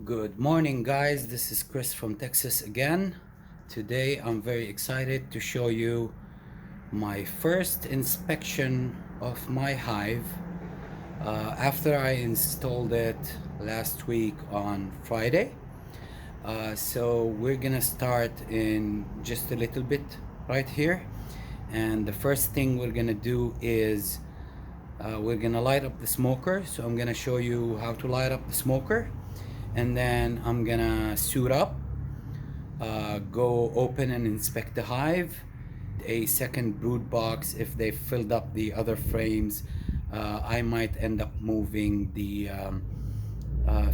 Good morning, guys. This is Chris from Texas again. Today I'm very excited to show you my first inspection of my hive after I installed it last week on Friday. So we're gonna start in just a little bit right here. And the first thing we're gonna do is we're gonna light up the smoker. So I'm gonna show you how to light up the smoker, and then I'm gonna suit up, go open and inspect the hive, a second brood box. If they filled up the other frames, I might end up moving the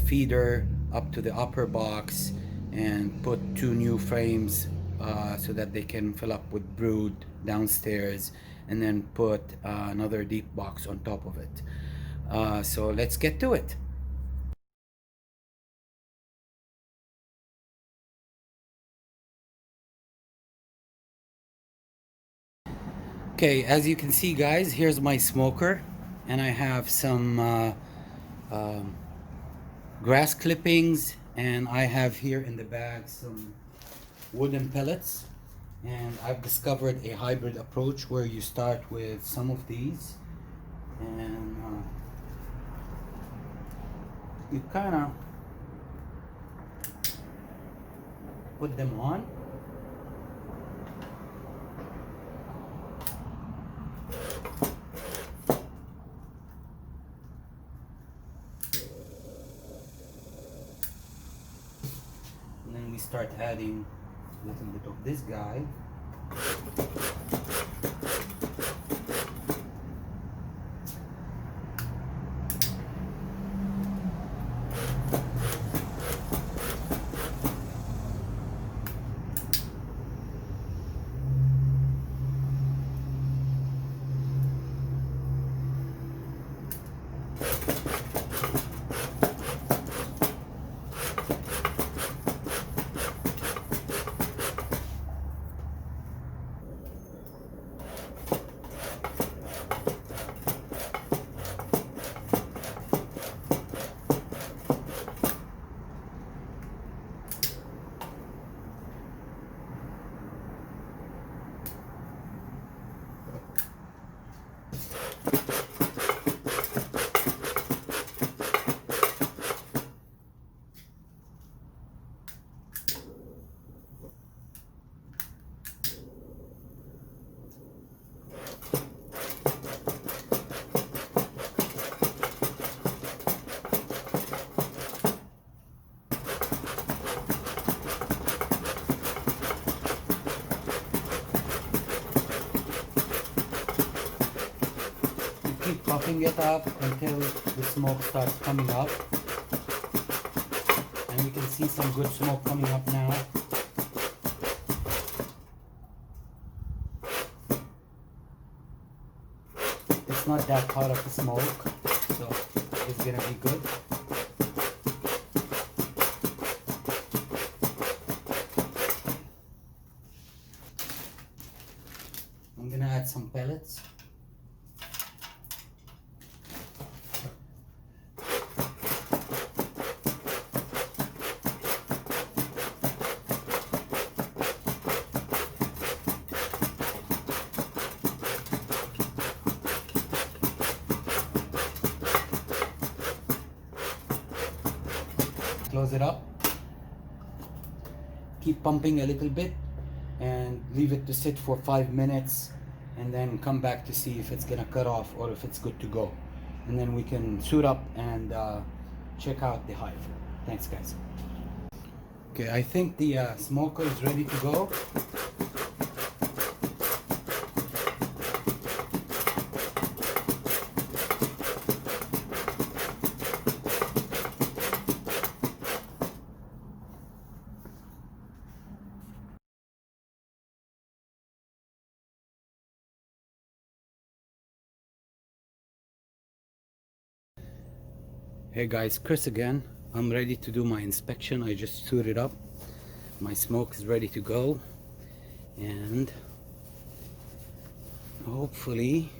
feeder up to the upper box and put two new frames so that they can fill up with brood downstairs, and then put another deep box on top of it. So let's get to it. Okay, as you can see, guys, here's my smoker, and I have some um, grass clippings, and I have here in the bag some wooden pellets. And I've discovered a hybrid approach where you start with some of these, and you kind of put them on. And then we start adding a little bit of this guy. Keep puffing it up until the smoke starts coming up, and we can see some good smoke coming up now. It's not that hot of the smoke, so it's gonna be good. I'm gonna add some pellets. Close it up, keep pumping a little bit, and leave it to sit for 5 minutes, and then come back to see if it's gonna cut off or if it's good to go, and then we can suit up and check out the hive. Thanks, guys. Okay, I think the smoker is ready to go. Hey guys, Chris again. I'm ready to do my inspection. I just suited up. My smoke is ready to go, and hopefully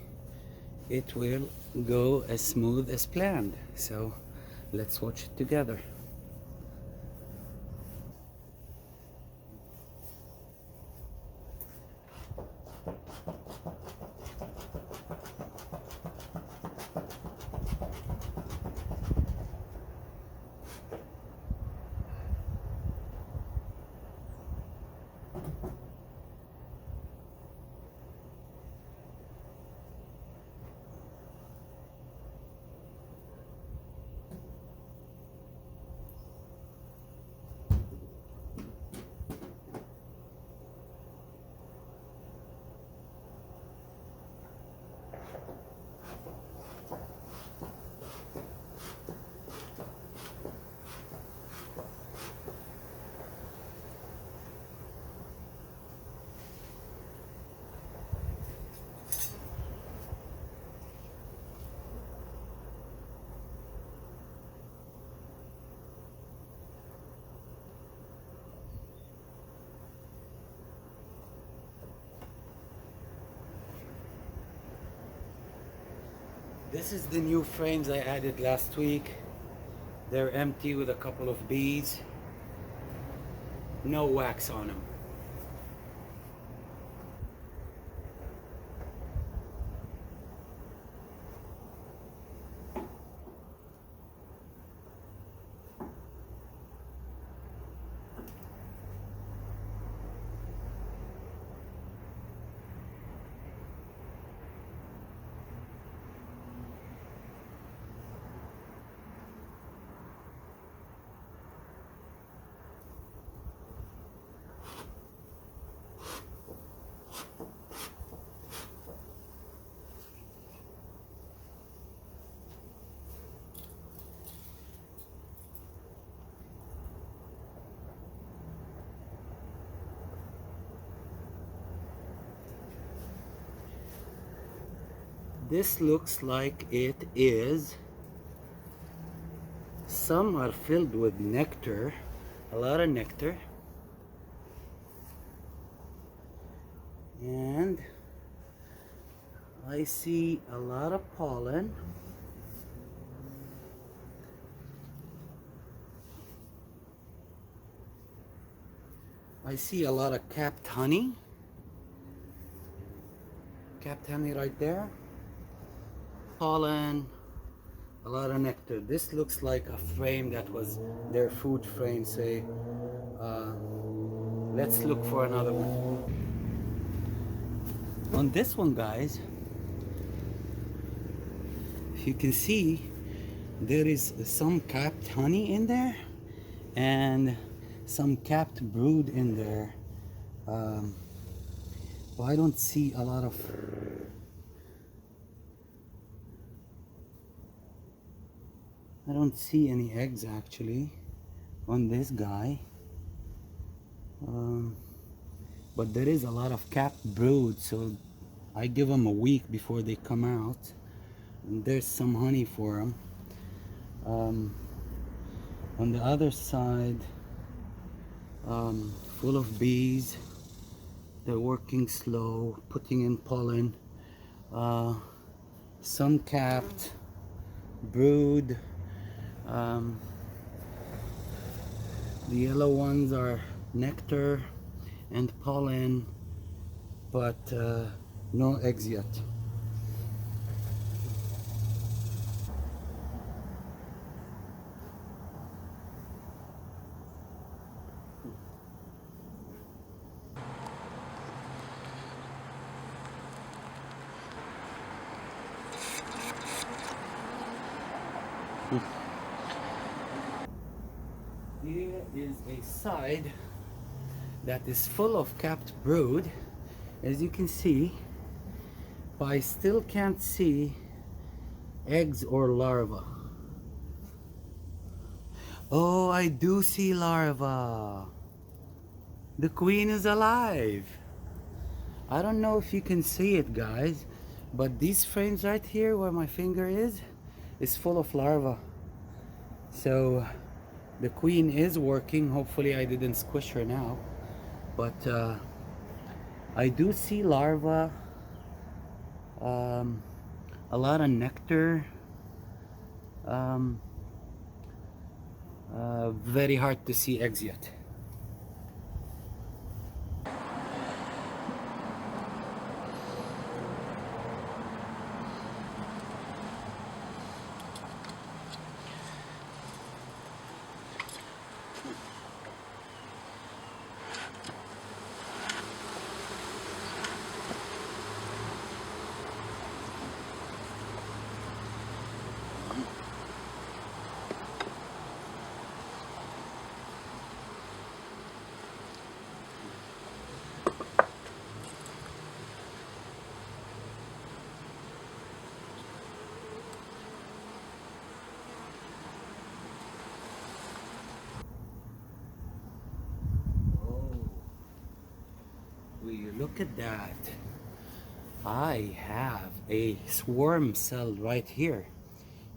it will go as smooth as planned. So let's watch it together. This is the new frames I added last week. They're empty with a couple of bees. No wax on them. This looks like it is. Some are filled with nectar, a lot of nectar. And I see a lot of pollen. I see a lot of capped honey. Capped honey right there. Pollen, a lot of nectar. This looks like a frame that was their food frame. Say, let's look for another one. On this one, guys, if you can see, there is some capped honey in there and some capped brood in there. Well, I don't see a lot of. I don't see any eggs actually on this guy, but there is a lot of capped brood, so I give them a week before they come out, and there's some honey for them. On the other side, full of bees. They're working slow, putting in pollen, some capped brood. The yellow ones are nectar and pollen, but no eggs yet. Here is a side that is full of capped brood, as you can see, but I still can't see eggs or larvae. Oh, I do see larvae. The queen is alive. I don't know if you can see it, guys, but these frames right here where my finger is full of larvae. So the queen is working. Hopefully I didn't squish her now, but I do see larvae, a lot of nectar, very hard to see eggs yet. look at that. I have a swarm cell right here.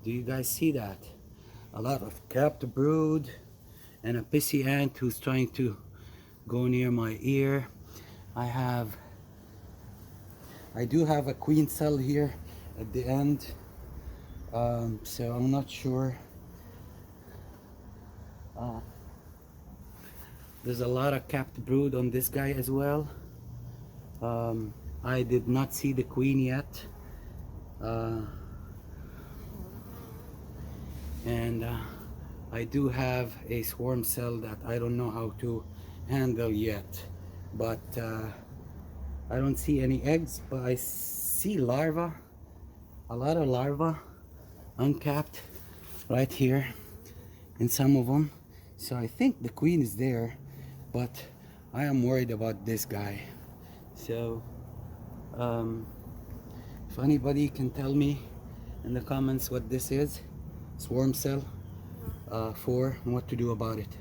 Do you guys see that? A lot of capped brood and a pissy ant who's trying to go near my ear. I do have a queen cell here at the end, so I'm not sure. There's a lot of capped brood on this guy as well. I did not see the queen yet, and I do have a swarm cell that I don't know how to handle yet, but I don't see any eggs, but I see larvae, a lot of larvae uncapped right here in some of them. So I think the queen is there, but I am worried about this guy. So if anybody can tell me in the comments what this is, swarm cell, for, and what to do about it.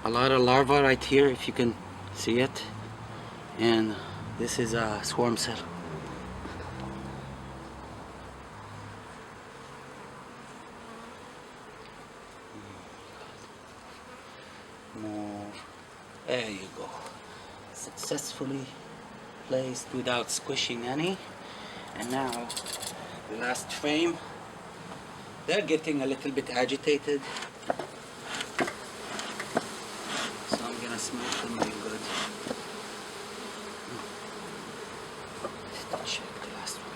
A lot of larvae right here, if you can see it, and this is a swarm cell. More. There you go. Successfully placed without squishing any. And now the last frame. They're getting a little bit agitated, so I'm gonna smack them real good. Let's check the last one.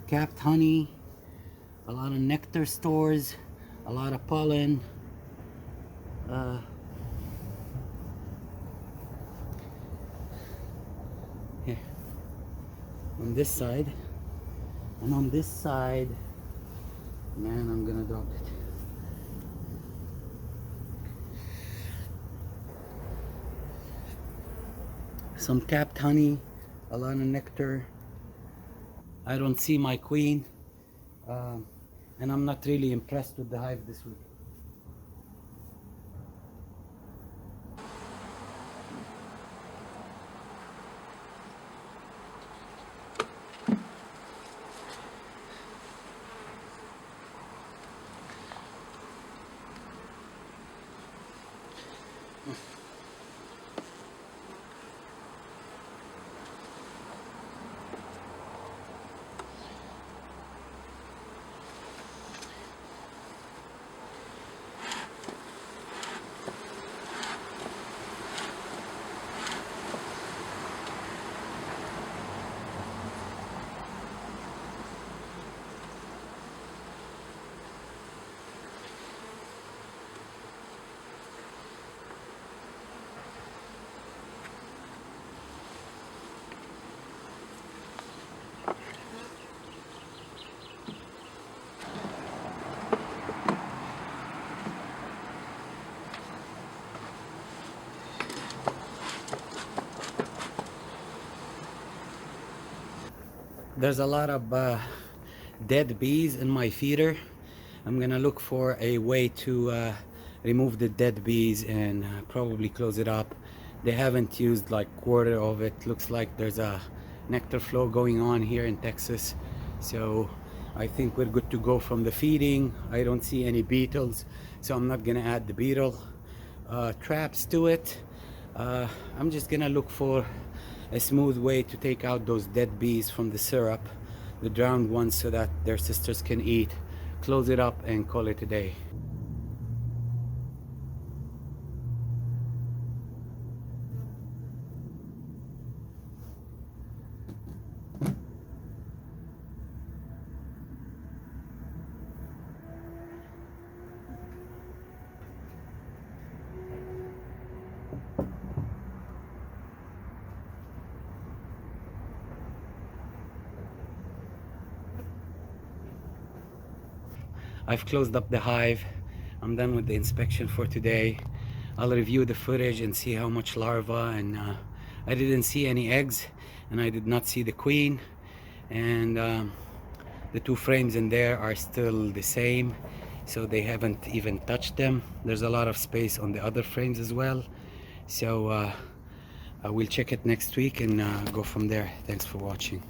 Capped honey, a lot of nectar stores, a lot of pollen. Here, on this side, and on this side, man, I'm gonna drop it. Some capped honey, a lot of nectar. I don't see my queen, and I'm not really impressed with the hive this week. There's a lot of dead bees in my feeder. I'm gonna look for a way to remove the dead bees and probably close it up. They haven't used like quarter of it. Looks like there's a nectar flow going on here in Texas, so I think we're good to go from the feeding. I don't see any beetles, so I'm not gonna add the beetle traps to it. I'm just gonna look for a smooth way to take out those dead bees from the syrup, the drowned ones, so that their sisters can eat. Close it up and call it a day. I've closed up the hive. I'm done with the inspection for today. I'll review the footage and see how much larva, and I didn't see any eggs, and I did not see the queen, and the two frames in there are still the same, so they haven't even touched them. There's a lot of space on the other frames as well, so we'll check it next week and go from there. Thanks for watching.